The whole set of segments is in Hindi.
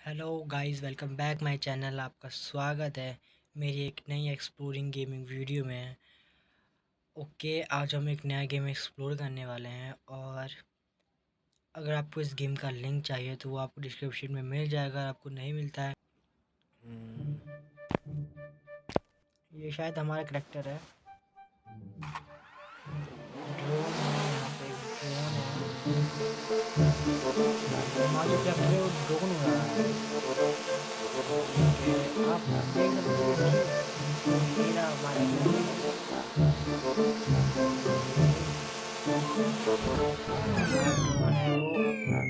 Hello guys, welcome back my channel. आपका स्वागत है मेरी एक नई एक्सप्लोरिंग गेमिंग वीडियो में। ओके, आज हम एक नया गेम एक्सप्लोर करने वाले हैं और अगर आपको इस गेम का लिंक चाहिए तो वो आपको डिस्क्रिप्शन में मिल जाएगा। अगर आपको नहीं मिलता है, ये शायद हमारा करेक्टर है। ड्रोन है, यहाँ पे एक ड्रोन है। हमारा जो करेक्टर है वो ड्रोन उड़ा रहा है। आप देख सकते हो कि मेरा हमारा ड्रोन है वो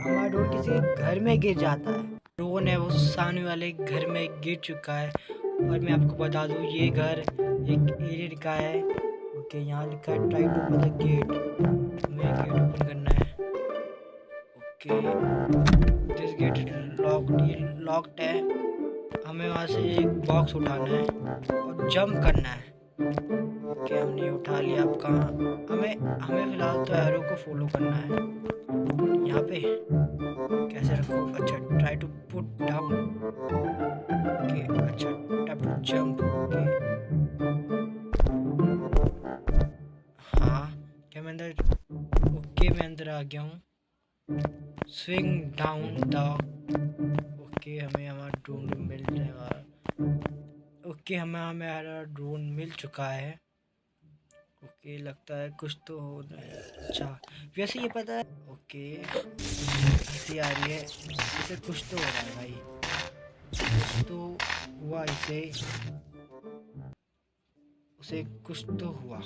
हमारा ड्रोन किसी घर में गिर जाता है। ड्रोन है वो सामने वाले घर में गिर चुका है। और मैं आपको बता दूं, ये घर एक एरिया का है। ओके, यहाँ लिखा है try to open the gate. हमें गेट ओपन करना है। ओके, दिस गेट लॉक्ड, ये लॉक्ड है। हमें वहाँ से एक बॉक्स उठाना है और जंप करना है। ओके, हमने उठा लिया। अब कहाँ? हमें हमें फिलहाल तो एरो को फॉलो करना है। यहाँ पे कैसे रखो? अच्छा, try to put down. Okay, अच्छा, टैप टू जंप। ओके, हाँ, क्या मैं अंदर? ओके, मैं अंदर आ गया हूँ। Swing down the. ओके, हमें हमारा ड्रोन मिल जाएगा। ओके, हमारा ड्रोन मिल चुका है। ओके, लगता है कुछ तो हो रहा है। अच्छा, वैसे ये पता है। ओके, हंसी आ रही है। इसे कुछ तो हो रहा है भाई, कुछ तो हुआ इसे। उसे कुछ तो हुआ।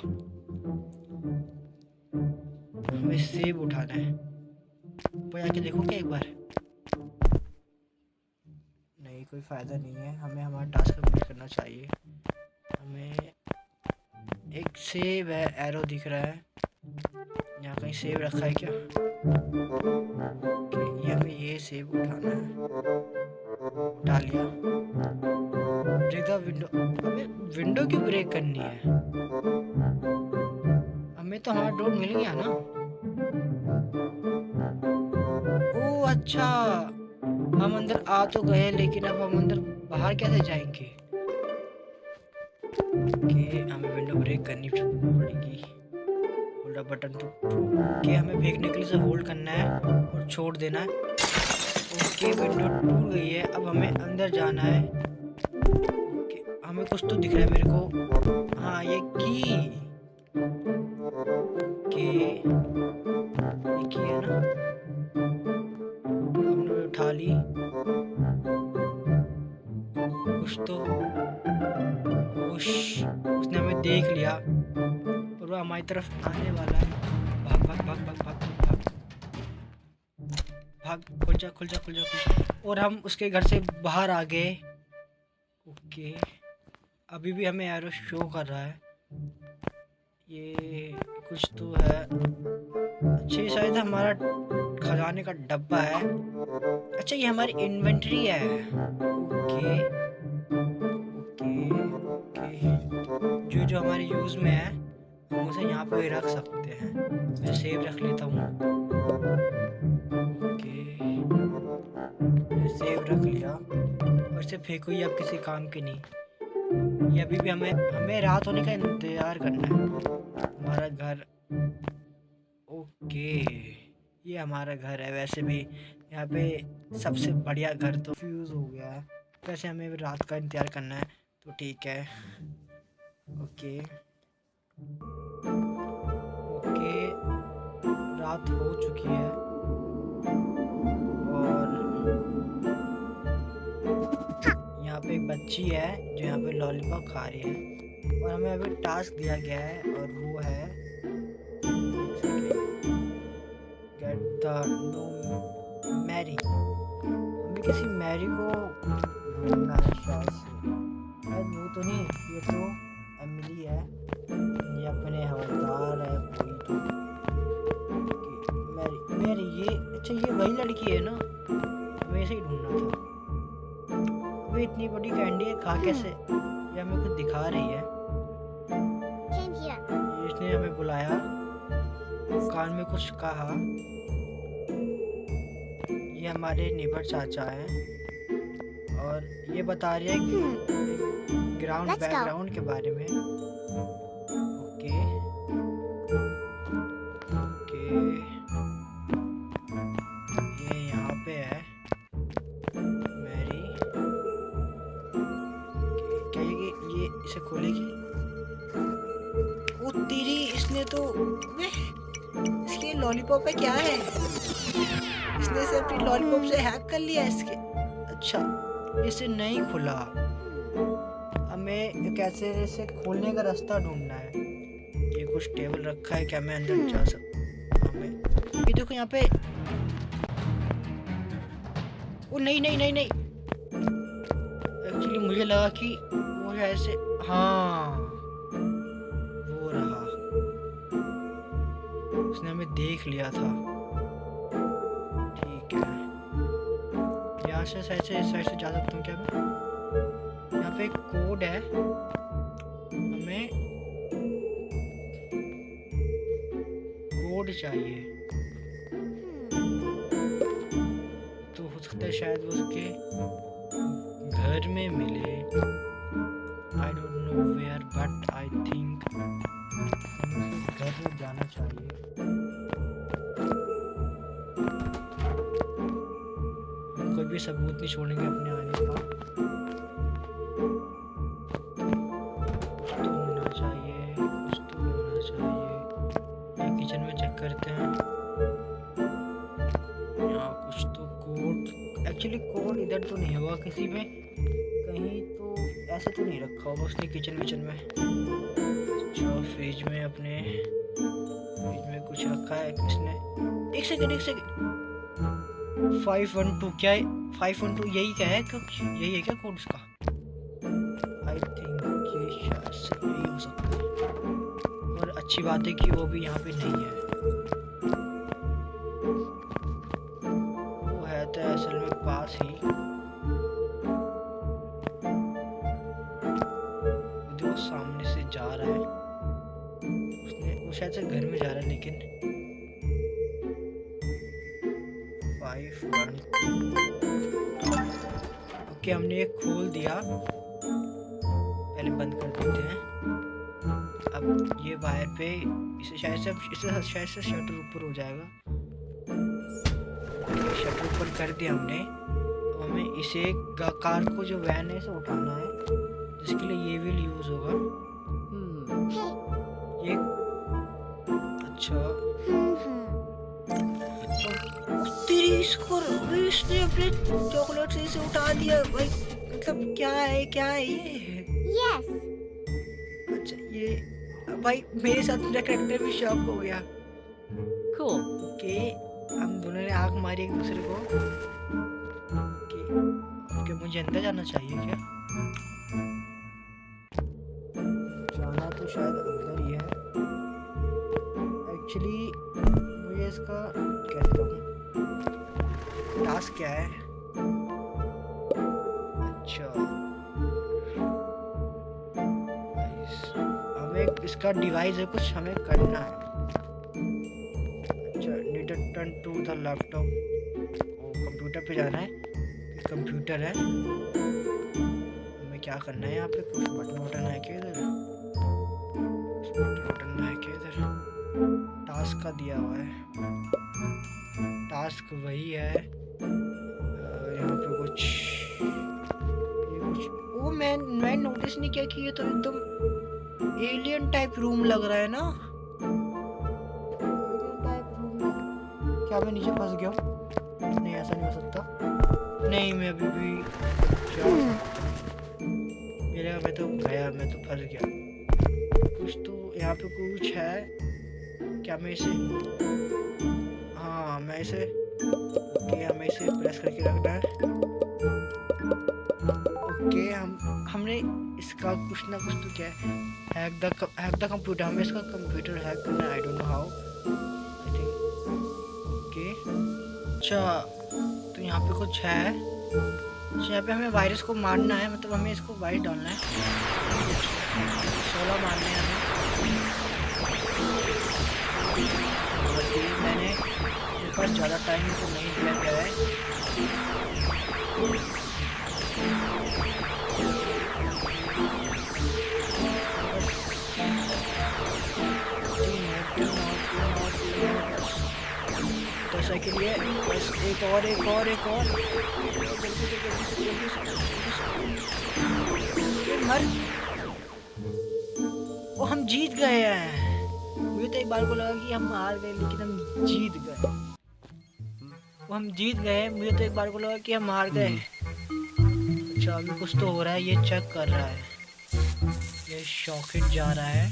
हमें सेब उठाना है। ऊपर जाके देखो क्या एक बार? नहीं, कोई फ़ायदा नहीं है। हमें हमारा टास्क कंप्लीट करना चाहिए। हमें एक सेब है, एरो दिख रहा है। यहाँ कहीं सेब रखा है क्या? ओके, ये हमें ये सेब उठाना है। उठा लिया। Break the window. हमें विंडो क्यों ब्रेक करनी है? हमें तो हमारा डोर मिल गया ना। ओह अच्छा, हम अंदर आ तो गए, लेकिन अब हम अंदर बाहर कैसे जाएंगे? ओके, हमें विंडो ब्रेक करनी पड़ेगी। Hold a button two. Okay, हमें फेंकने के लिए होल्ड करना है और छोड़ देना है। ओके, विंडो टूट गई है। अब हमें अंदर जाना है। ओके, हमें कुछ तो दिख रहा है मेरे को। हाँ, ये की। ओके, ये की है ना? हमने उठा ली। कुछ तो ओश, उसने हमें देख लिया और वो हमारी तरफ आने वाला है। भाग भाग भाग भाग भाग भाग भाग, खुल जा खुल जा खुल जा खुल जा। और हम उसके घर से बाहर आ गए। ओके, अभी भी हमें एरो शो कर रहा है। ये कुछ तो है। अच्छा, ये शायद हमारा खजाने का डब्बा है। अच्छा, ये हमारी इन्वेंटरी है। ओके ओके ओके, जो जो हमारे यूज़ में है हम उसे यहाँ पे रख सकते हैं। मैं सेव रख लेता हूँ। ओके, सेव रख लिया। और इसे फेंको, ये अब किसी काम की नहीं। ये अभी भी हमें हमें रात होने का इंतज़ार करना है। हमारा घर। ओके, ये हमारा घर है। वैसे भी यहाँ पे सबसे बढ़िया घर तो फ्यूज़ हो गया है। वैसे हमें रात का इंतज़ार करना है, तो ठीक है। ओके ओके, रात हो चुकी है और यहाँ पे एक बच्ची है जो यहाँ पे लॉलीपॉप खा रही है। और हमें अभी टास्क दिया गया है और वो है, गेट द नो मैरी। हमें किसी मैरी को ढूंढना है शायद से। शायद वो तो नहीं, ये तो एमिली है। ये अपने हवलदार है कोई तो। मैरी मैरी, ये अच्छा, ये वही लड़की है ना? हमें इसे ही ढूंढना था। अबे इतनी बड़ी कैंडी है, खा कैसे? ये हमें कुछ दिखा रही है। इसने हमें बुलाया, कान में कुछ कहा। ये हमारे नेबर चाचा हैं। और ये बता रही है कि ग्राउंड Let's go. बैकग्राउंड के बारे में। ओके ओके, ये यहाँ पे है मैरी। क्या ये इसे खोलेगी? ओ तेरी, इसने तो इसके लॉलीपॉप है, क्या है? इसने से अपनी लॉलीपॉप से हैक कर लिया इसके। अच्छा, इसे नहीं खुला, हमें कैसे इसे खोलने का रास्ता ढूंढना है। ये कुछ टेबल रखा है, क्या मैं अंदर जा सकता? हमें ये देखो यहाँ पे। ओ नहीं नहीं नहीं नहीं, एक्चुअली मुझे लगा कि वो ऐसे, हाँ वो रहा, उसने हमें देख लिया था। ठीक है, यहाँ से साइड से इस साइड से जा सकता हूँ क्या मैं? यहाँ पे एक कोड है, हमें कोड चाहिए। तो हो सकता है शायद वो उसके घर में मिले। I don't know where, but I think हमें घर में जाना चाहिए। हम कोई भी सबूत नहीं छोड़ेंगे अपने आने का। कुछ तो होना चाहिए, कुछ तो होना चाहिए। ये किचन में चेक करते हैं, यहाँ कुछ तो कोड। एक्चुअली कोड इधर तो नहीं होगा किसी में, कहीं तो ऐसे तो नहीं रखा होगा उसने किचन विचन में। अच्छा, फ्रिज में, अपने फ्रिज में कुछ रखा है इसने। एक सेकंड 512, क्या है 512? यही क्या है, यही है क्या कोड उसका? आई थिंक ये शायद से यही हो सकता है। और अच्छी बात है कि वो भी यहाँ पे नहीं है, वो है तो असल में पास ही। वो सामने से जा रहा है, वो शायद से घर में जा रहा है, लेकिन 512। ओके, हमने ये खोल दिया, पहले बंद कर देते हैं। अब ये वायर पे इसे शायद से शटर ऊपर हो जाएगा। शटर ऊपर कर दिया हमने। तो हमें इसे कार को, जो वैन है, इसे उठाना है, जिसके लिए ये व्हील यूज होगा। ये अच्छा, तेरी इसको इसने अपने चॉकलेट से इसे उठा दिया भाई। मतलब क्या है ये? Yes. अच्छा, ये भाई मेरे साथ मेरा कैरेक्टर भी शॉक हो गया। Cool. ओके, हम दोनों ने आग मारी एक दूसरे को। ओके ओके, मुझे अंदर जाना चाहिए क्या? जाना तो शायद अंदर ही है। एक्चुअली मुझे इसका कहता हूँ टास्क क्या है। अच्छा, हमें इसका डिवाइस है, कुछ हमें करना है। अच्छा, need to turn to the laptop, computer पे जाना है, कंप्यूटर है। हमें क्या करना है, यहाँ पे कुछ बटन है क्या इधर? बटन है क्या इधर? टास्क का दिया हुआ है, टास्क वही है। यहाँ पे कुछ, ये कुछ, वो मैं नोटिस नहीं किया कि ये तो एकदम एलियन टाइप रूम लग रहा है ना। एलियन टाइप रूम, क्या मैं नीचे फंस गया हूँ? नहीं, ऐसा नहीं हो सकता। नहीं, मैं अभी भी मेरे मैं तो गया, मैं तो फंस गया। कुछ तो यहाँ पे कुछ है क्या? मैं इसे, हाँ मैं इसे, ओके हमें इसे प्रेस करके रखना है। ओके, हमने इसका कुछ ना कुछ तो क्या है, हैक द कंप्यूटर। हमें इसका कंप्यूटर हैक करना है, आई don't know how, I think. Okay, अच्छा तो यहाँ पे कुछ है। अच्छा, यहाँ पे हमें वायरस को मारना है, मतलब हमें इसको वायरस डालना है, 16 मारने हैं हमें। मैंने मेरे पास ज़्यादा टाइम तो नहीं दिया गया है। और एक और एक और जल्दी से जल्दी से जल्दी से जल्दी से मर। ओ हम जीत गए हैं। मुझे तो एक बार को लगा कि हम हार गए लेकिन हम जीत गए। वो हम जीत गए, मुझे तो एक बार को लगा कि हम हार गए। अच्छा अभी कुछ तो हो रहा है, ये चेक कर रहा है, ये शॉकेट जा रहा है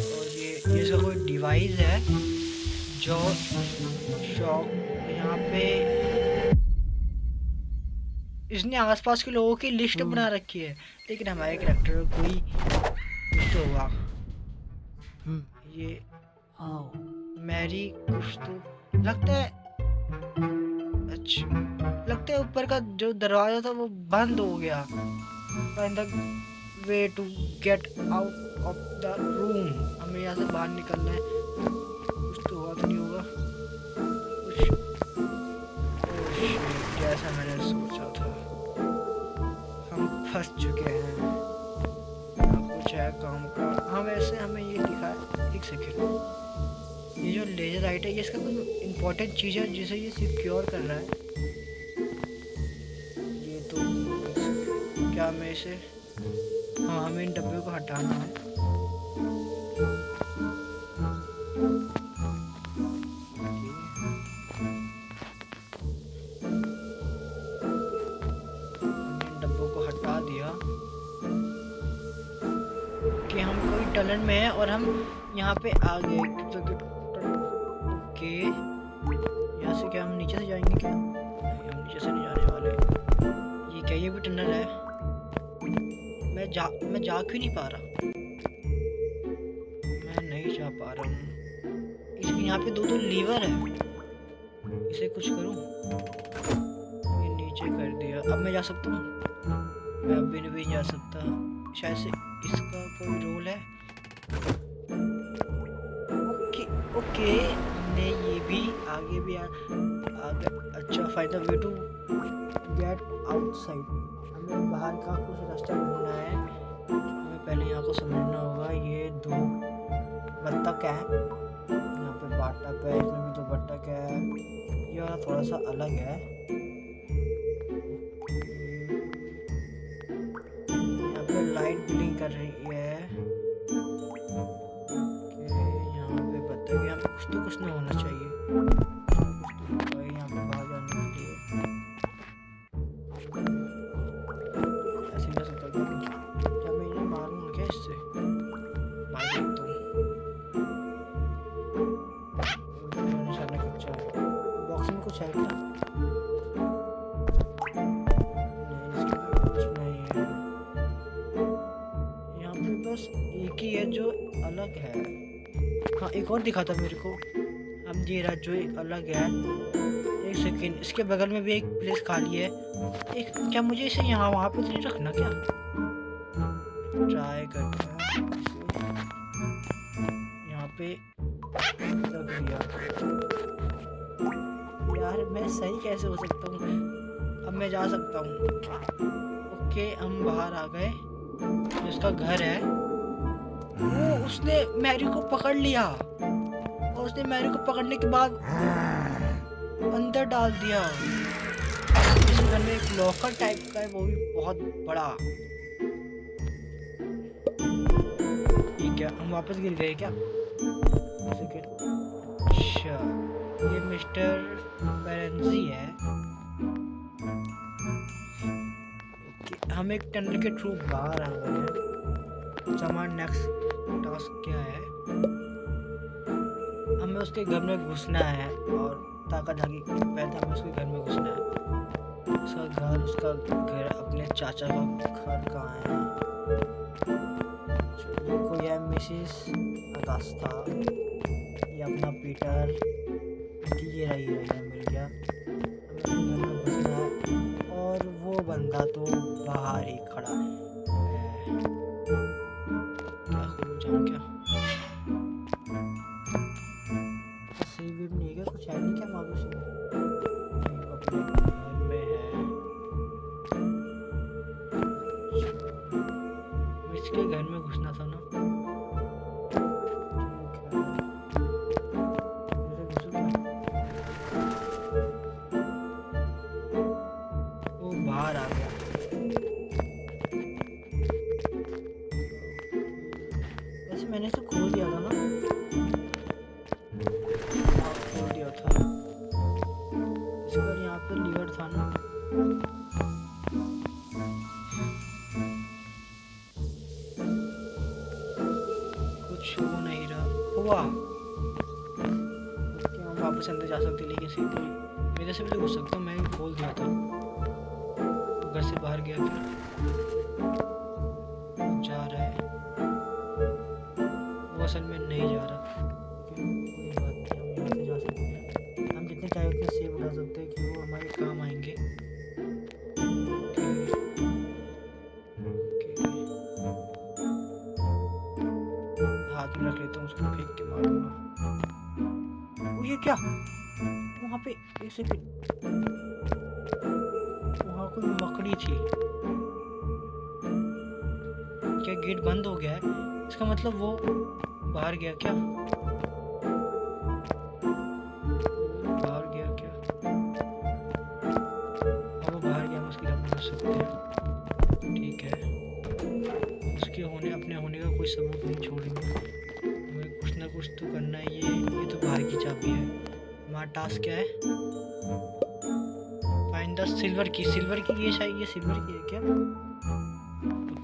और ये इसका कोई डिवाइस है जो शॉक यहाँ पे इसने आसपास के लोगों की लिस्ट बना रखी है, लेकिन हमारे कैरेक्टर कोई कुछ तो हुआ। ये मैरी कुछ तो लगता है, अच्छा लगता है ऊपर का जो दरवाजा था वो बंद हो गया। Find the way to get out of the room. हमें यहाँ से बाहर निकलना है। कुछ तो हुआ तो नहीं होगा कुछ जैसा मैंने सोचा था। हम फंस चुके हैं, कुछ है काम का। हम ऐसे हमें ये दिखा है, एक सेकेंड, ये जो लेजर लाइट है ये इसका कोई इम्पोर्टेंट चीज़ है जिसे ये सिक्योर कर रहा है। ये तो क्या मैं इसे, हाँ हमें इन डब्बे को हटाना है। डब्बों को हटा दिया कि हम कोई टनल में है और हम यहाँ पे आ गए। ओके यहाँ से क्या हम नीचे से जाएंगे क्या? नहीं हम नीचे से नहीं जाने वाले। ये क्या ये भी टनल है? मैं जा क्यों नहीं पा रहा? मैं नहीं जा पा रहा हूँ। इसके यहाँ पे दो लीवर है, इसे कुछ करूँ? ये नीचे कर दिया। अब मैं जा सकता हूँ? मैं अभी नहीं जा सकता, शायद से इसका कोई रोल है। ओके ओके हमने ये भी आगे भी आगे। अच्छा find the way to get outside. हमें बाहर का कुछ रास्ता ढूंढना है। हमें पहले यहाँ को समझना होगा। ये दो बत्तख है, यहाँ पे बाटक है, इसमें भी दो बत्तख है। ये वाला थोड़ा सा अलग है। यहाँ पे लाइट ब्लिंक कर रही है। यहाँ पे बत्तख, यहाँ पे कुछ ना होना चाहिए। यहाँ पे बाहर जाने के लिए ऐसे जा सकता हूँ क्या? मैं इन्हें मारूंगा क्या इससे? मार सकता हूँ। निशाना कच्चा है। बॉक्स में कुछ है क्या? नहीं इसके अंदर कुछ नहीं है। यहाँ पे बस एक ही है जो अलग है। हाँ एक और दिखा था मेरे को। हम ये रहा जो एक अलग है। एक सेकेंड, इसके बगल में भी एक प्लेस खाली है। एक क्या मुझे इसे यहाँ वहाँ पे तो नहीं रखना क्या? ट्राई करते हैं यहाँ पे रख दिया। यार मैं सही कैसे हो सकता हूँ? अब मैं जा सकता हूँ। ओके हम बाहर आ गए। इसका घर है। वो उसने मैरी को पकड़ लिया और उसने मैरी को पकड़ने के बाद अंदर डाल दिया। इस घर में एक लॉकर टाइप का है, वो भी बहुत बड़ा। ये क्या हम वापस गिर गए क्या? अच्छा ये मिस्टर पेरेंजी है। ओके हम एक टनल के थ्रू बाहर आ गए हैं। हमारा नेक्स्ट टास्क क्या है? हमें उसके घर में घुसना है और ताकत धागी पैदा हमें उसके घर में घुसना है। उसका घर अपने चाचा का घर कहाँ है? ये कोई है मिसेस अगस्ता, ये अपना पीटर। ये रही मिल गया। हमें घर में घुसना है और वो बंदा तो बाहर ही खड़ा है। क्या करूँ जाऊँ क्या? भी नहीं है क्या? कुछ है नहीं क्या मालूम से? अपने घर में है। इसके घर में घुसना था ना? ठीक है बाहर आ गया। वैसे मैंने इसे खोल दिया था ना, खोल दिया था। इस बार यहाँ पे लीवर था ना, कुछ हो नहीं रहा हुआ। ओके, हम वापस अंदर जा सकते, लेकिन सीधे मेरे से भी तो घुस सकता हूँ, मैं भी खोल दिया था। वो घर से बाहर गया, फिर जा रहा है, वो असल में नहीं जा रहा। कोई बात नहीं, हम यहाँ से जा सकते हैं। हम जितने चाहे उतने सेव उठा सकते हैं कि वो हमारे काम आएंगे। हाथ में रख लेता हूँ, उसको फेंक के मारूंगा। वो ये क्या, वहाँ पे एक सेकंड, वहाँ कोई मकड़ी थी। क्या गेट बंद हो गया है? इसका मतलब वो बाहर गया क्या? बाहर गया क्या? हाँ, वो बाहर गया, हम उसकी तरफ घुस सकते हैं। ठीक है, उसके होने अपने होने का कोई सबूत नहीं छोड़ेंगे। हमें कुछ ना कुछ तो करना है। ये तो बाहर की चाबी है। हमारा टास्क क्या है? फाइंड द सिल्वर की। सिल्वर की, ये शायद ये सिल्वर की है क्या?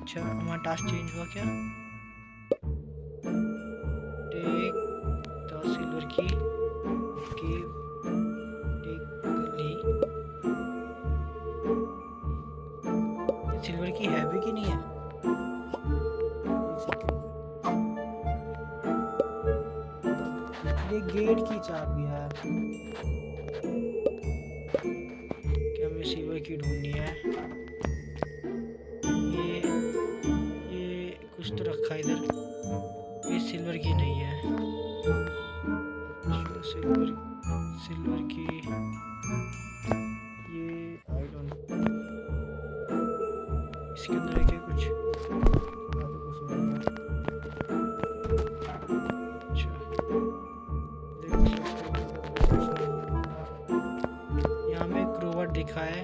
अच्छा, हमारा टास्क चेंज हुआ क्या? टेक द सिल्वर की। ओके, टेक ली। सिल्वर की है भी कि नहीं है? एक सेकंड, ये गेट की चाबी है। क्या हमें सिल्वर की ढूंढनी है? ये कुछ तो रखा है इधर, ये सिल्वर की नहीं है। अच्छा, सिल्वर की, ये आई डोंट, इसके अंदर है क्या कुछ? यहाँ पे कुछ नहीं है। अच्छा, देख सकते हो कुछ नहीं है। यहाँ में क्रोवर दिखा है,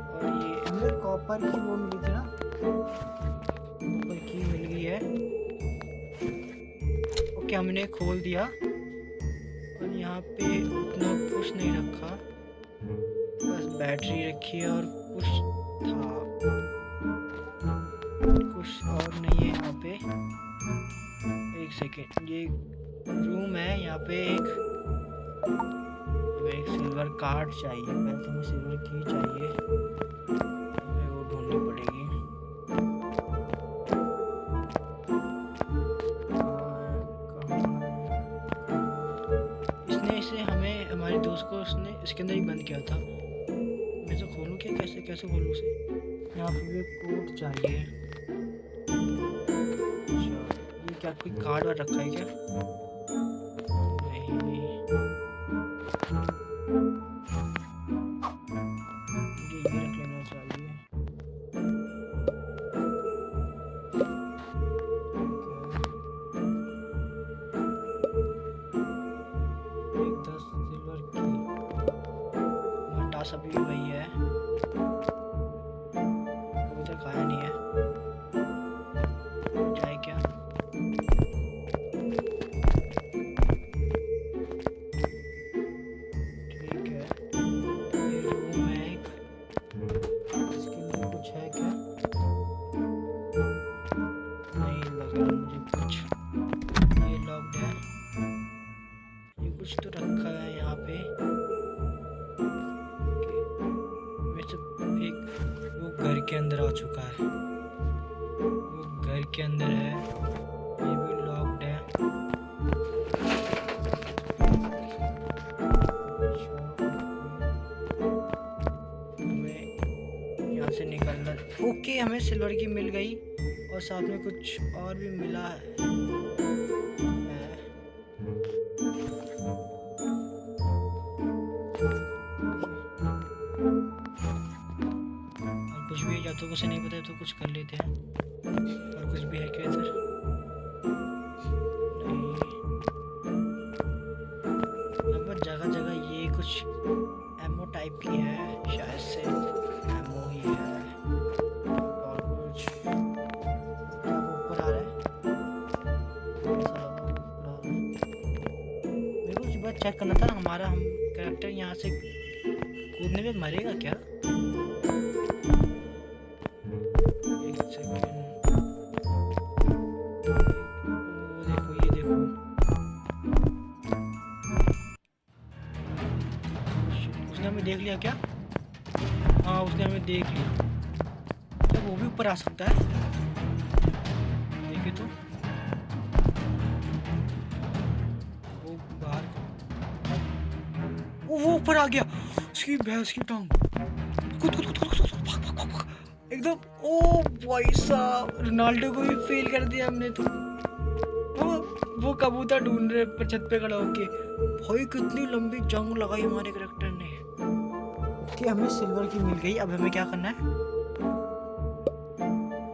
और ये हमें कॉपर की वो मिली थी ना, कॉपर की मिल गई है। ओके, हमने खोल दिया, और यहाँ पे उतना कुछ नहीं रखा, बस बैटरी रखी है और कुछ था, कुछ और नहीं है यहाँ पे। एक सेकेंड, ये रूम है, यहाँ पे हमें एक सिल्वर कार्ड चाहिए। पहले तो हमें सिल्वर की चाहिए, हमें वो ढूंढनी पड़ेगी। इसने इसे हमें, हमारे दोस्त को उसने इसके अंदर ही बंद किया था। मैं तो खोलूँ क्या? कैसे कैसे खोलूँ उसे? यहाँ पे भी कोड चाहिए। अच्छा, ये क्या कोई कार्ड वार्ड रखा है क्या? नहीं, मुझे ये रख लेना चाहिए। एक 10 सिल्वर की, हमारा टास्क अभी भी वही है, अभी तक आया नहीं है। जाए क्या? ठीक है, ये रूम है एक, इसके अंदर कुछ है क्या? नहीं लग रहा मुझे कुछ। ये लॉक्ड है, ये कुछ तो रखा है यहाँ पे। मैं सब एक, वो घर के अंदर आ चुका है, वो घर के अंदर है, ये भी लॉक्ड है। हमें यहाँ से निकलना। ओके, हमें सिल्वर की मिल गई, और साथ में कुछ और भी मिला है। और कुछ भी है, या तो कुछ नहीं पता है तो कुछ कर लेते हैं। और कुछ भी है क्या इधर? नहीं, यहाँ पर जगह जगह ये कुछ एमो टाइप की है शायद से, एमओ ही है और कुछ। क्या वो ऊपर आ रहा है? ऐसा लगा वो ऊपर आ रहा है। मेरे को एक बार चेक करना था हमारा हम कैरेक्टर यहाँ से कूदने पे मरेगा क्या? एक सेकेंड। वो देखो, ये देखो। उसने हमें देख लिया क्या? हाँ उसने हमें देख लिया। क्या वो भी ऊपर आ सकता है? देखे तो वो बाहर, वो ऊपर आ गया। उसकी भैंस की टांग। कूद कूद कूद कूद कूद, भाग भाग भाग भाग एकदम। ओ भाई साहब, रोनाल्डो को भी फेल कर दिया हमने तो। वो कबूतर ढूंढ रहे पर छत पे खड़ा होके। भाई कितनी लंबी जंग लगाई हमारे करेक्टर ने। ओके हमें सिल्वर की मिल गई। अब हमें क्या करना है?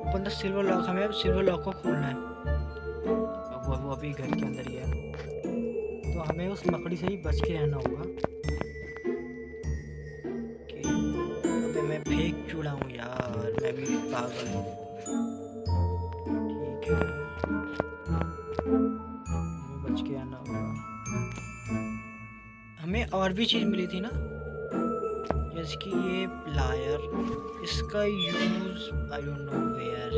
Open the silver lock. हमें अब सिल्वर लॉक को खोलना है। अब वो अभी घर के अंदर ही है तो हमें उस मकड़ी से ही बच के रहना होगा। ओके अबे मैं फेंक चुड़ा हूँ यार, मैं भी पागल हूँ। ठीक है हमें बच के आना होगा। हमें और भी चीज़ मिली थी ना, जैसे कि ये प्लायर, इसका use I don't know where.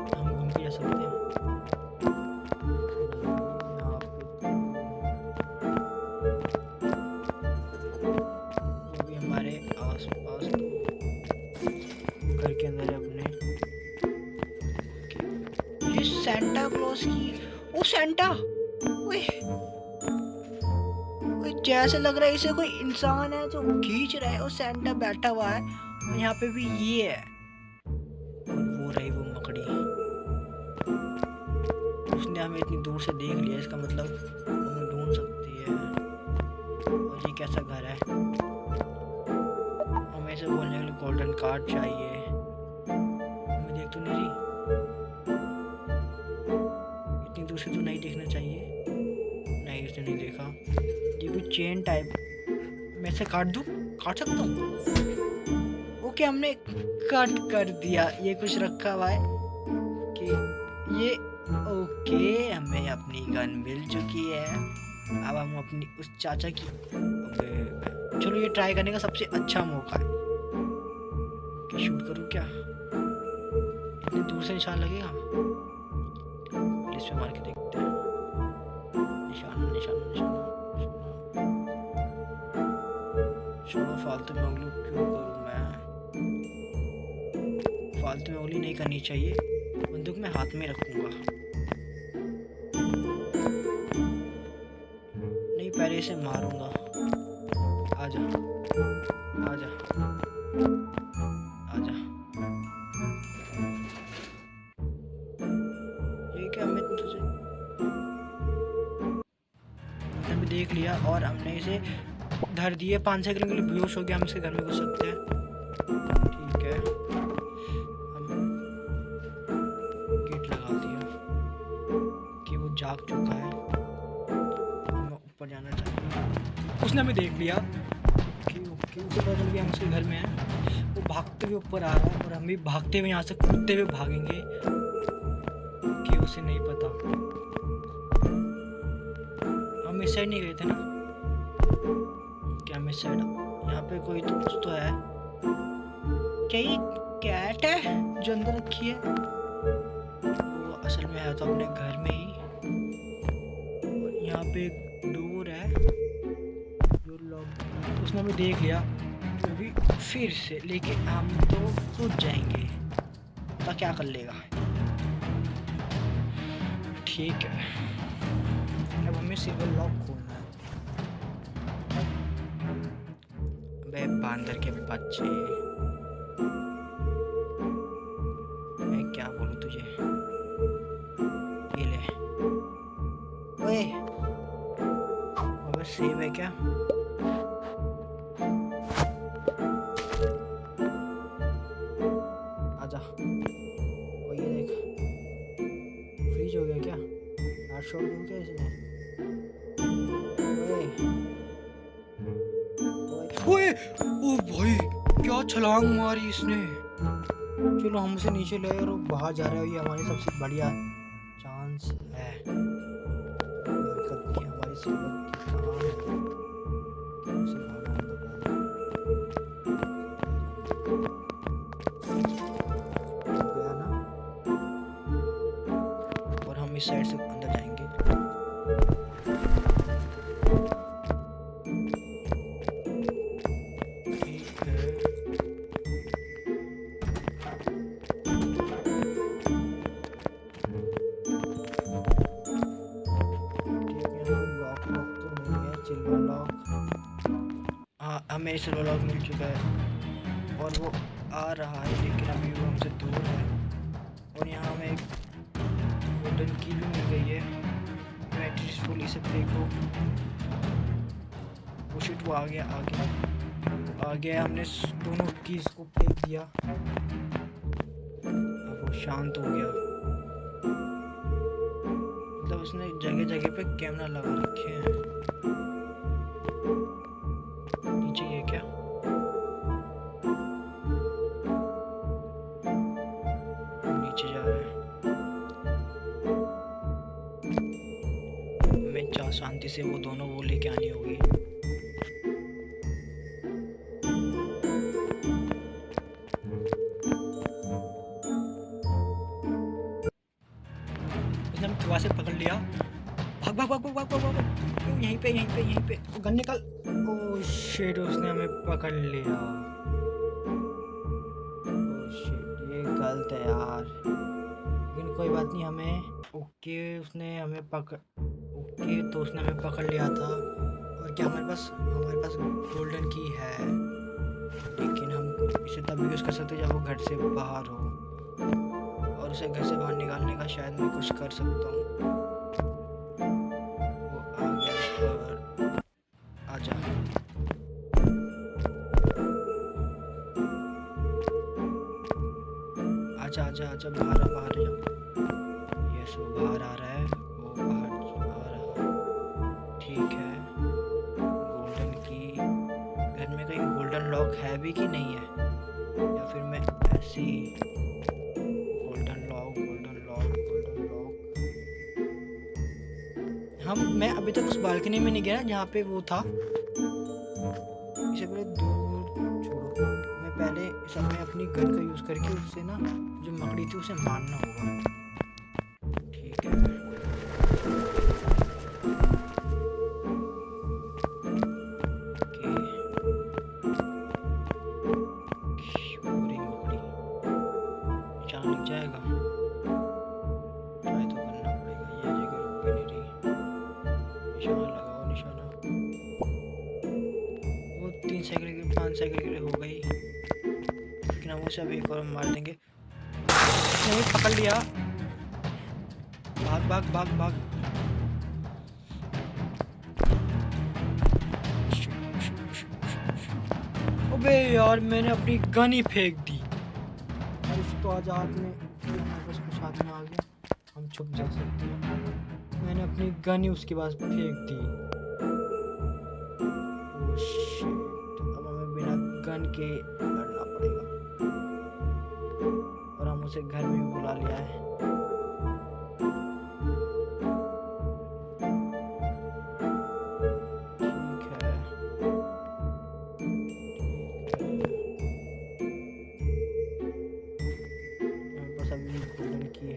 हम घूम के जा सकते हैं यहाँ पे। वो भी हमारे आसपास घर के अंदर है अपने। ये सेंटा क्लॉज की, ओ सेंटा, ओए जैसे लग रहा है इसे कोई इंसान है जो खींच रहा है। वो सेंटा बैठा हुआ है और यहाँ पे भी ये है और वो रही वो मकड़ी। उसने हमें इतनी दूर से देख लिया, इसका मतलब हमें ढूंढ सकती है। और ये कैसा घर है? हमें इसे बोलने के लिए गोल्डन कार्ड चाहिए। हमें देख तो नहीं रही, इतनी दूर से तो नहीं देखना चाहिए। नहीं उसने नहीं देखा। ये कोई चेन टाइप, मैं इसे काट दूँ? काट सकता हूँ? ओके हमने कट कर दिया। ये कुछ रखा हुआ है कि ये ओके हमें अपनी गन मिल चुकी है। अब हम अपनी उस चाचा की, चलो ये ट्राई करने का सबसे अच्छा मौका है कि शूट करूँ क्या? इतनी दूर से निशान लगेगा? इस पे मार के देखते हैं। निशान निशान निशान। छोड़ो फालतू में उंगली क्यों करूँ मैं? फालतू में उंगली नहीं करनी चाहिए। बंदूक मैं हाथ में रखूंगा। नहीं पहले इसे मारूंगा। आजा आजा आजा। ये क्या, मैं तुझे हमने देख लिया और हमने इसे धर दिए। 5 सेकंड के लिए बेहोश हो गया। हम इसके घर में घुस सकते हैं। ठीक है हम गेट लगा दिया कि वो जाग चुका है। हमें ऊपर जाना चाहिए। उसने हमें देख लिया कि उसे पता चल गया हम उसके घर में हैं। वो भागते हुए ऊपर आ रहा है और हम भी भागते हुए यहाँ से कूदते हुए भागेंगे कि उसे नहीं पता। हम इस साइड नहीं गए थे ना? क्या मिस साइड? यहाँ पे कोई तो कुछ तो है। क्या ये कैट है जो अंदर रखी है? वो असल में है तो अपने घर में ही। और यहाँ पे एक डोर है जो लॉक। उसने हमें देख लिया तो भी फिर से, लेकिन हम तो कूद जाएंगे। पता क्या कर लेगा। ठीक है अब हमें सिल्वर लॉक खोलना है। अबे बांदर के बच्चे, मैं क्या बोलूं तुझे? ये ले। ओए अबे सेब है क्या? आजा। और ये देख, फ्रीज हो गया क्या? हार्ट शॉट हो गया इसने। ओए ओए ओ भाई, क्या छलांग मारी इसने। चलो हम उसे नीचे ले और वो बाहर जा रहा है, ये हमारी सबसे बढ़िया चांस है। कोई हरकत नहीं हमारी सिल्वर की कहाँ है, उसे भागने दो पहले। हो गया ना, और हम इस साइड से अंदर जाएंगे। ठीक है, लॉक लॉक तो नहीं है, सिल्वर लॉक। हाँ, हमें सिल्वर लॉक मिल चुका है और वो आ रहा है, लेकिन अभी वो हमसे दूर है। और यहाँ हमें एक गोल्डन की भी मिल गई है। बैटरी फुल, इसे देखो। वो शिट, वो आ गया आ गया। हमने दोनों कीज को फेंक दिया, अब वो शांत हो गया। मतलब उसने जगह जगह पे कैमरा लगा रखे हैं। नीचे ये क्या, नीचे जा रहा है। हमें शांति से वो दोनों वो लेके आनी होगी। उसने हमें थोड़ा से पकड़ लिया। भाग भाग भाग भाग भाग भाग भाग। यहीं पे वो गन निकाल। ओह शिट, उसने हमें पकड़ लिया। ओह शिट, ये गलत है यार, लेकिन कोई बात नहीं। ओके, तो उसने हमें पकड़ लिया था। और क्या हमारे पास गोल्डन की है, लेकिन हम इसे तब यूज़ कर सकते जब वो घर से बाहर हो, और उसे घर से बाहर निकालने का शायद मैं कुछ कर सकता हूँ। वो आ गया और आजा। आजा आजा आजा, बाहर आ जा। यस, वो बाहर आ रहा है, वो बाहर आ रहा है। ठीक है, गोल्डन की घर में कहीं गोल्डन लॉक है भी कि नहीं है, या फिर मैं ऐसे ही गोल्डन लॉक। मैं अभी तक उस बालकनी में नहीं गया जहाँ पे वो था। इसे पहले दूर छोड़ो, मैं पहले इस समय अपनी गन का यूज़ करके उससे ना, जो मकड़ी थी उसे मारना होगा। ठीक है, ओके। पूरी मकड़ी निशान लग जाएगा, ट्राई तो करना पड़ेगा। ये जगह रुक भी नहीं रही। निशाना लगाओ, निशाना। वो 3 सेकंड के 5 सेकंड के लिए हो गई, लेकिन हम उसे अब एक और मार देंगे। नहीं, पकड़ लिया। भाग भाग भाग भाग। अबे यार, मैंने अपनी गन ही फेंक दी। तो आज हाथ में, हमारे पास कुछ हाथ में आ गया, हम छुप जा सकते हैं। मैंने अपनी गन ही उसके पास फेंक दी। ओह शिट, अब हमें बिना गन के लड़ना पड़ेगा। और हम उसे घर में भी बुला लिया है। की है,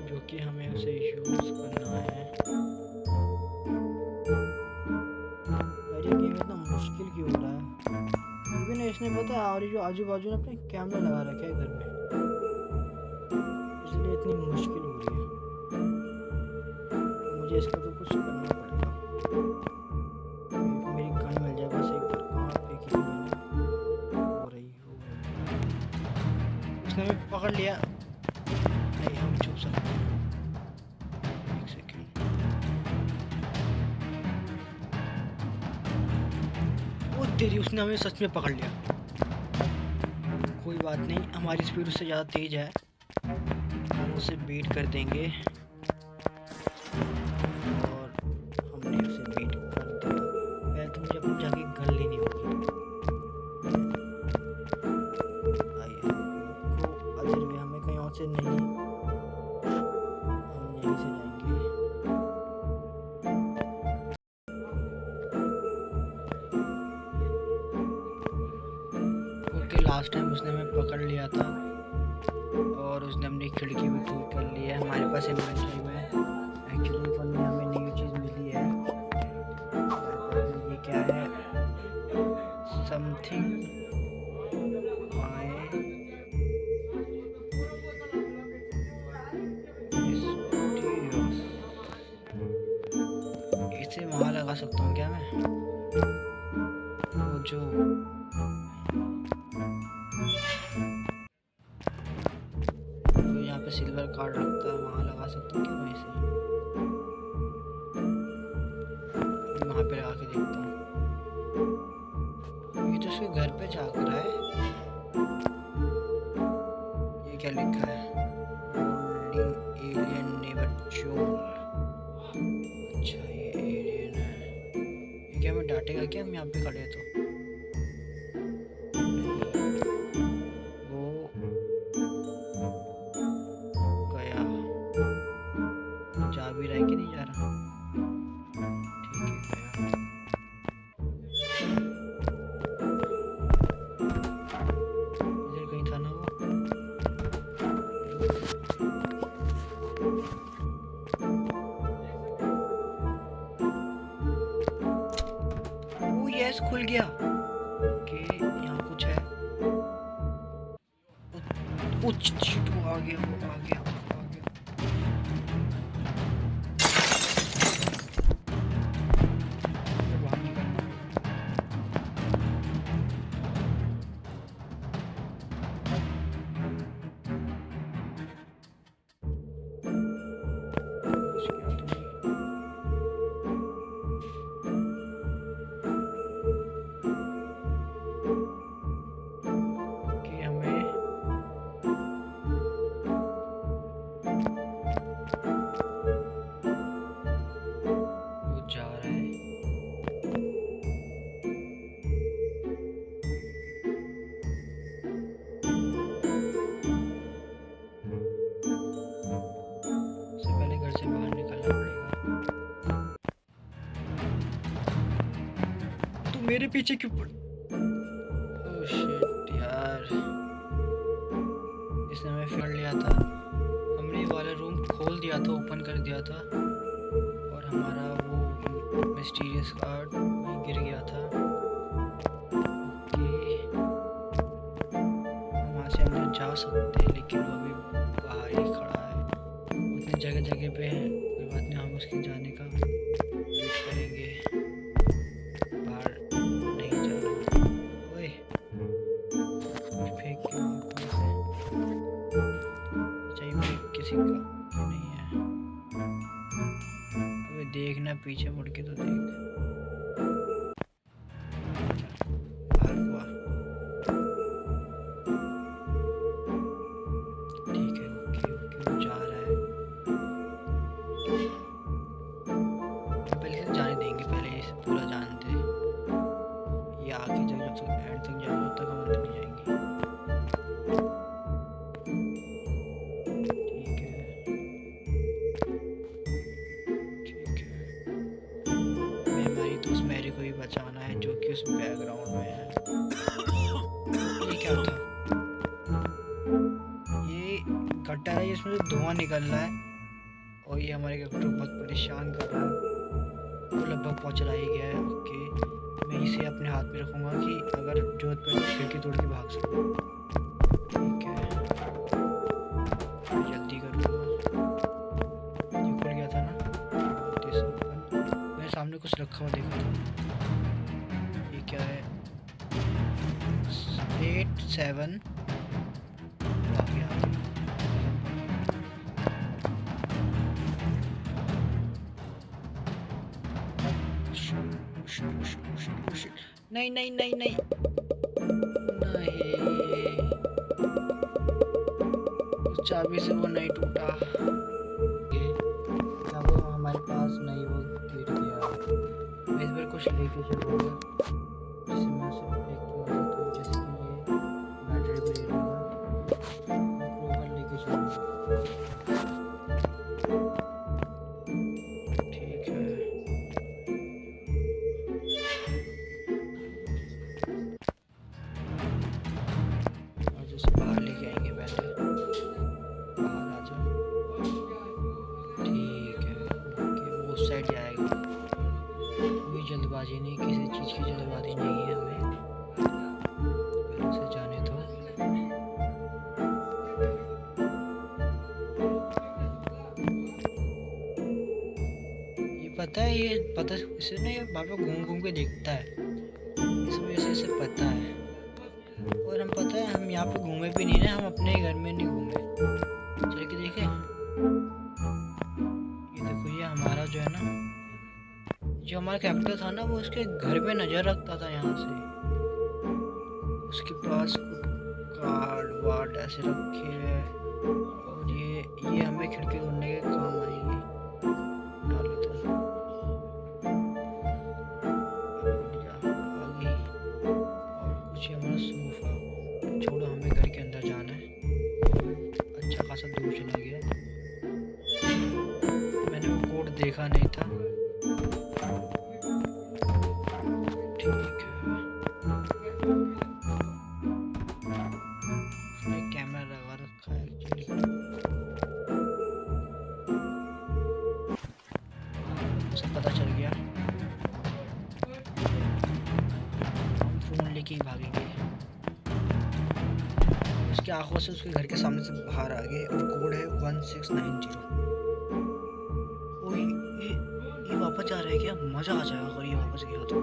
जो कि हमें उसे यूज़ करना है। और ये गेम इतना मुश्किल क्यों हो रहा है? क्योंकि ना इसने पता है, और जो आजू बाजू ने अपने कैमरा लगा रखे है घर में, इसलिए इतनी मुश्किल हो रही है। मुझे इसका तो कुछ करना पड़ेगा। मेरी गन मिल जाए बस एक बार। कहाँ पे किसी मैंने हो रही उसने हमें पकड़ लिया। नहीं, हम छुप सकते हैं। एक सेकेंड, वो तेरी, उसने हमें सच में पकड़ लिया। कोई बात नहीं, हमारी स्पीड उससे ज़्यादा तेज है, हम उसे बीट कर देंगे। और हमने उसे बीट कर दिया। पहले तो मुझे अपनी जाके क्योंकि लास्ट टाइम उसने हमें पकड़ लिया था और उसने अपनी खिड़की भी ठीक कर ली है। हमारे पास इन्वेंट्री में एक्चुअली वन में हमें न्यू चीज़ मिली है। ये क्या है? समथिंग इसे वहाँ लगा सकता हूँ क्या मैं? वो जो यहाँ पे सिल्वर कार्ड रखता है वहाँ लगा सकता हूँ क्या मैं इसे? वहाँ पे लगा के देखता हूँ। ये तो उसके घर पे झाँक रहा है। ये क्या लिखा है? Alien never zone. अच्छा ये एलियन है। ये क्या हमें डांटेगा क्या हम यहाँ पे खड़े हैं तो? वो गया। जा भी रहा है कि नहीं जा रहा? ठीक है गया। इधर कहीं था ना वो? यस खुल गया। ओके यहाँ कुछ है। उच वो आ गया वो आ गया वो आ गया। बाहर निकलना। मेरे पीछे क्यों पड़? ओह शिट यार, इसने हमें पकड़ लिया था। हमने ये वाला रूम खोल दिया था, ओपन कर दिया था और हमारा वो मिस्टीरियस कार्ड वहीं गिर गया था। ओके हम वहाँ से अंदर जा सकते हैं लेकिन वो अभी बाहर ही खड़ा है। उतनी जगह जगह पे है, कोई बात नहीं, हम उसके जाने का वेट करेंगे। देखना पीछे मुड़ के तो देख। ठीक है ओके ओके वो जा रहा है। पहले से जाने देंगे, पहले इसे पूरा जानते। ये आगे जब तक एंड तक जाएगा तब तक हम अंदर नहीं जाएंगे। बचाना है जो कि उस बैकग्राउंड में है। ये क्या था? ये गड्ढा है, इसमें से धुआं निकल रहा है और ये हमारे कैरेक्टर को बहुत परेशान कर रहा है। वो लगभग पहुंच रहा ही गया है। ओके मैं इसे अपने हाथ में रखूंगा कि अगर जरूरत पड़े तो खिड़की तोड़ के भाग सकूं। ठीक है जल्दी करूँगा। ये खुल गया था ना? मेरे सामने कुछ रखा हुआ देखा था। क्या है? 8 7 आ गया। नहीं नहीं नहीं नहीं नहीं, उस चाबी से वो नहीं टूटा। क्या वो हमारे पास नहीं, वो गिर गया। मैं इस बार कुछ लेके चलूँगा। की जल्दबाजी नहीं है हमें, पहले से जाने दो। ये पता है, ये पता इसे ना, ये वहाँ पे घूम घूम के देखता है, इस वजह से इसे पता है। और हम पता है हम यहाँ पे घूमे भी नहीं ना, हम अपने घर में नहीं घूमे। चल के देखे, ये देखो, ये हमारा जो है ना, जो हमारा कैपिटल था ना, वो उसके घर पे नजर रखता था यहाँ से। उसके पास कार्ड वार्ड ऐसे रखे हैं, और ये हमें खिड़की तोड़ने के काम आएगी। डालो तो आ गई। और कुछ ये हमारा सोफा, छोड़ो, हमें घर के अंदर जाना है। अच्छा खासा दूर चला गया, मैंने वो कोड देखा नहीं था। ठीक है, उसने कैमरा लगा रखा है एक्चुअली। उसे पता चल गया, हम फोन लेके ही भागेंगे। उसकी आंखों से उसके घर के सामने से बाहर आ गए, और कोड है 1690। ओ ये वापस जा रहा है क्या? मजा आ जाएगा अगर ये वापस गया तो।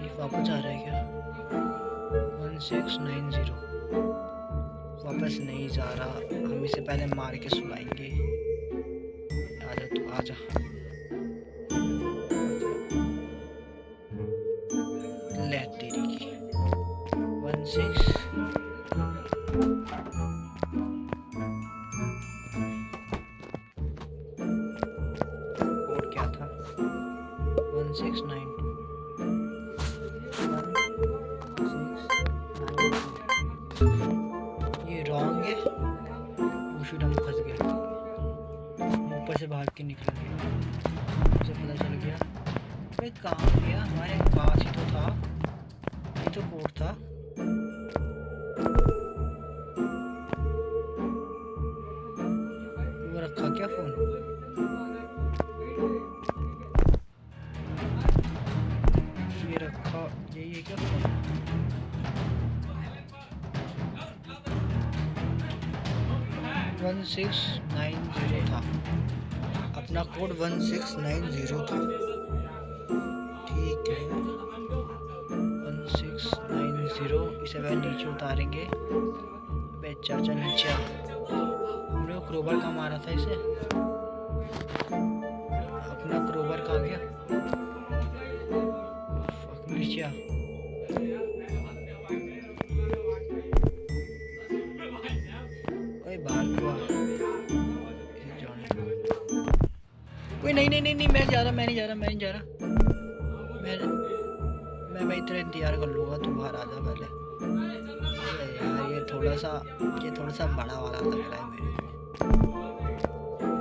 ये वापस जा रहा है क्या? 1690 वापस नहीं जा रहा, हम इसे पहले मार के सुलाएंगे। आजा तू, आजा। ले तेरी की 16। कोड क्या था? 1692। ये रॉन्ग है, उसी हम फंस गए, ऊपर से भाग के निकलेंगे। मुझे पता चल गया भाई कहाँ गया, हमारे पास ही तो था, ये तो कोड था। वो रखा क्या फोन? ये रखा, यही है क्या फोन? 1690 था, अपना कोड 1690 था। ठीक है, 1690, इसे वह नीचे उतारेंगे। बे चाचा नीचे आ, हमने वो क्रोबर कहाँ मारा था इसे? अपना क्रोबर कहाँ गया? नीचे आ। ओए बाहर हुआ, ओए नहीं नहीं नहीं नहीं, मैं नहीं जा रहा, मैं नहीं जा रहा। मैं भाई तेरा इंतजार कर लूँगा, तू बाहर आ जा पहले। अरे यार, ये थोड़ा सा बड़ा वाला लग रहा है मेरे को।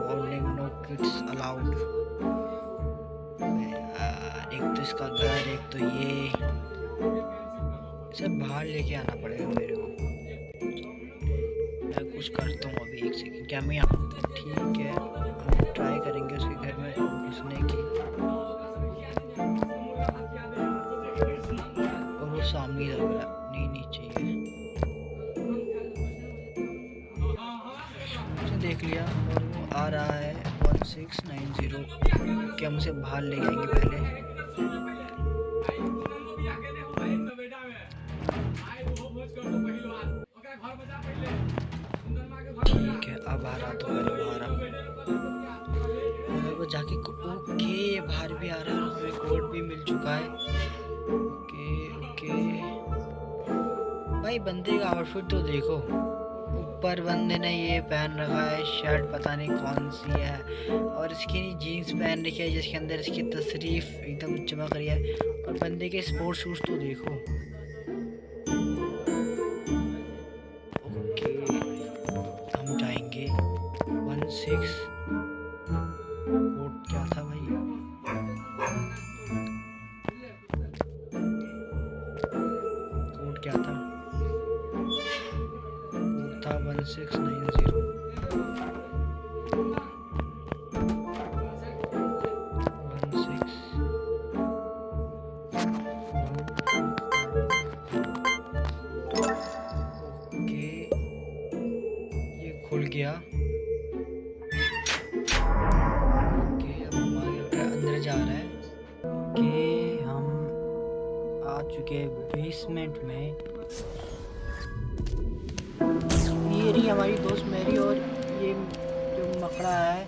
Warning, no kids allowed. एक तो इसका घर, एक तो ये, इसे बाहर लेके आना पड़ेगा मेरे को। मैं कुछ करता हूँ अभी, एक सेकंड। क्या मैं यहाँ? ठीक है, हम ट्राई करेंगे उसके घर में घुसने की। और वो सामने लग रहा, नहीं चाहिए। उसे देख लिया, और वो आ रहा है 1690। क्या हम उसे बाहर ले जाएंगे पहले? ठीक है, अब आ रहा तो पहले बाहर आ, वो जाके ओके बाहर भी आ रहा है, और हमें कोड भी मिल चुका है। ओके भाई, बंदे का आउटफिट तो देखो। ऊपर बंदे ने ये पहन रखा है शर्ट, पता नहीं कौन सी है, और इसकी जीन्स पहन रखी है जिसके अंदर इसकी तशरीफ एकदम चमक रही है। और बंदे के स्पोर्ट्स शूज तो देखो। ओके, हम जाएंगे 16। कोड क्या था भाई? कोड क्या था? कोड था 1690। ओके, हम आ चुके हैं बेसमेंट में। ये रही हमारी दोस्त मैरी, और ये जो मकड़ा है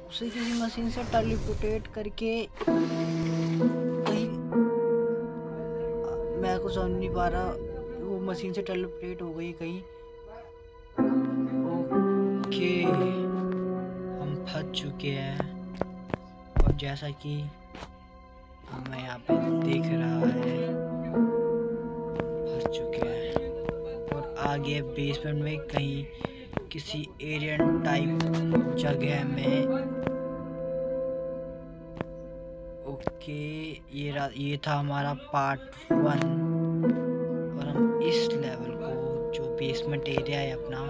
उसे किसी मशीन से टेलीपोर्टेट करके कहीं, मैं कुछ समझ नहीं पा रहा, वो मशीन से टेलीपोर्टेट हो गई कहीं। ओके, हम फंस चुके हैं, और जैसा कि हमें यहाँ पे देख रहा है फंस चुके हैं, और आगे बेसमेंट में कहीं किसी एरियन टाइप जगह में। ओके, ये था हमारा पार्ट 1, और हम इस लेवल को, जो बेसमेंट एरिया है अपना,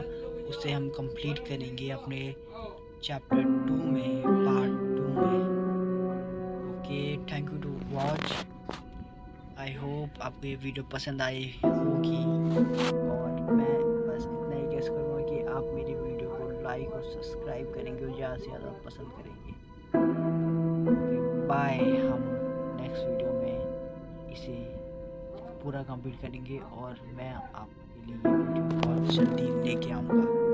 उसे हम कंप्लीट करेंगे अपने चैप्टर 2 में, पार्ट 2 में। Okay, thank you to watch. I hope आपको ये वीडियो पसंद आई होगी, और मैं बस इतना ही गेस करूँगा कि आप मेरी वीडियो को लाइक और सब्सक्राइब करेंगे और ज़्यादा से ज़्यादा पसंद करेंगे। ओके बाय, हम नेक्स्ट वीडियो में इसे पूरा कंप्लीट करेंगे, और मैं आपके लिए ये वीडियो बहुत जल्दी लेके आऊँगा।